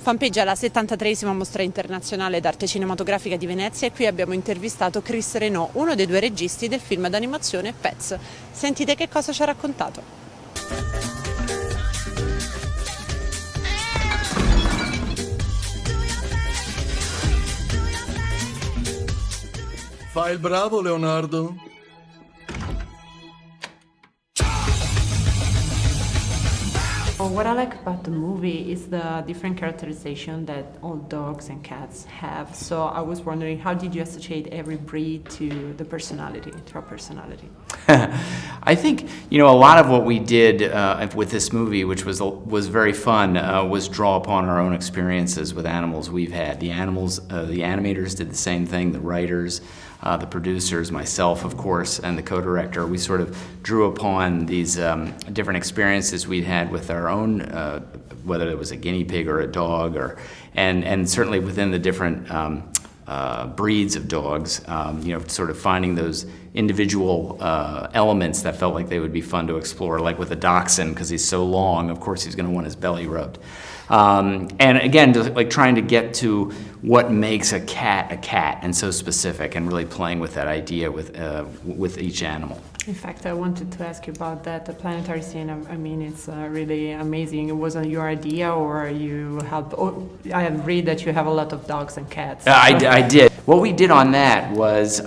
Fanpage è la 73esima mostra internazionale d'arte cinematografica di Venezia e qui abbiamo intervistato Chris Renaud, uno dei due registi del film d'animazione Pets. Sentite che cosa ci ha raccontato. Fai il bravo, Leonardo? What I like about the movie is the different characterization that all dogs and cats have. So I was wondering, how did you associate every breed to the personality, to our personality? I think, a lot of what we did with this movie, which was very fun, was draw upon our own experiences with animals we've had. The animals, the animators did the same thing, the writers, the producers, myself, of course, and the co-director. We sort of drew upon these different experiences we'd had with our own, whether it was a guinea pig or a dog, and certainly within the different breeds of dogs, sort of finding those individual elements that felt like they would be fun to explore, like with a dachshund, because he's so long, of course he's going to want his belly rubbed. And again, just like trying to get to what makes a cat and so specific, and really playing with that idea with each animal. In fact, I wanted to ask you about that, the planetary scene. I mean, it's really amazing. It wasn't your idea, or you helped? Oh, I have read that you have a lot of dogs and cats. I did. What we did on that was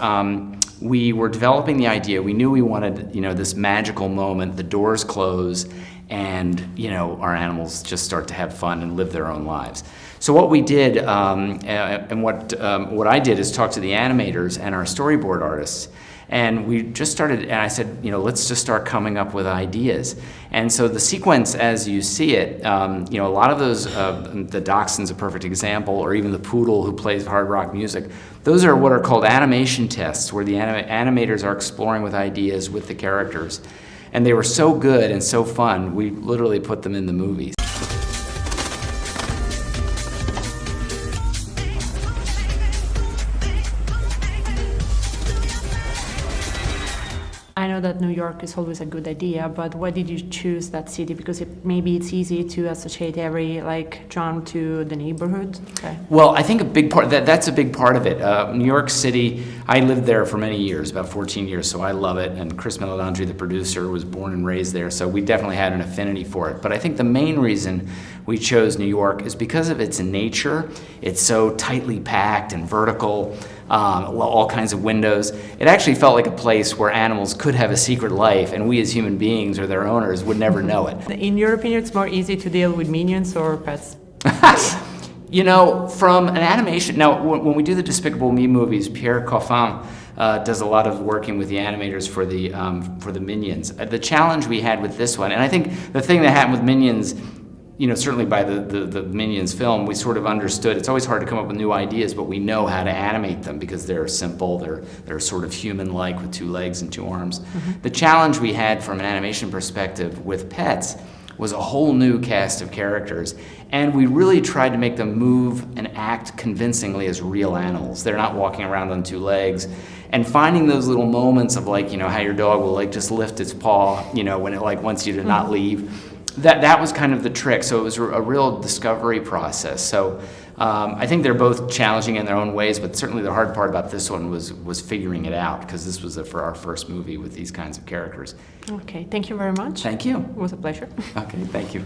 we were developing the idea. We knew we wanted, this magical moment. The doors close, and our animals just start to have fun and live their own lives. So what we did, and what I did, is talk to the animators and our storyboard artists. And we just started, and I said, let's just start coming up with ideas. And so the sequence, as you see it, a lot of those, the dachshund's a perfect example, or even the poodle who plays hard rock music, those are what are called animation tests, where the animators are exploring with ideas with the characters. And they were so good and so fun, we literally put them in the movies. I know that New York is always a good idea, but why did you choose that city? Because maybe it's easy to associate every genre to the neighborhood. Okay. Well, I think a big part that's a big part of it. New York City, I lived there for many years, about 14 years, so I love it. And Chris Renaud, the producer, was born and raised there, so we definitely had an affinity for it. But I think the main reason we chose New York is because of its nature. It's so tightly packed and vertical. All kinds of windows. It actually felt like a place where animals could have a secret life, and we as human beings or their owners would never know it. In your opinion, it's more easy to deal with minions or pets? From an animation, now when we do the Despicable Me movies, Pierre Coffin does a lot of working with the animators for the Minions. The challenge we had with this one, and I think the thing that happened with Minions, certainly by the Minions film, we sort of understood it's always hard to come up with new ideas, but we know how to animate them because they're simple, they're sort of human-like with 2 legs and 2 arms. Mm-hmm. The challenge we had from an animation perspective with Pets was a whole new cast of characters, and we really tried to make them move and act convincingly as real animals. They're not walking around on 2 legs. And finding those little moments of how your dog will just lift its paw, when it wants you to not leave. That was kind of the trick. So it was a real discovery process. So I think they're both challenging in their own ways, but certainly the hard part about this one was figuring it out, because this was for our first movie with these kinds of characters. Okay, thank you very much. Thank you. It was a pleasure. Okay, thank you.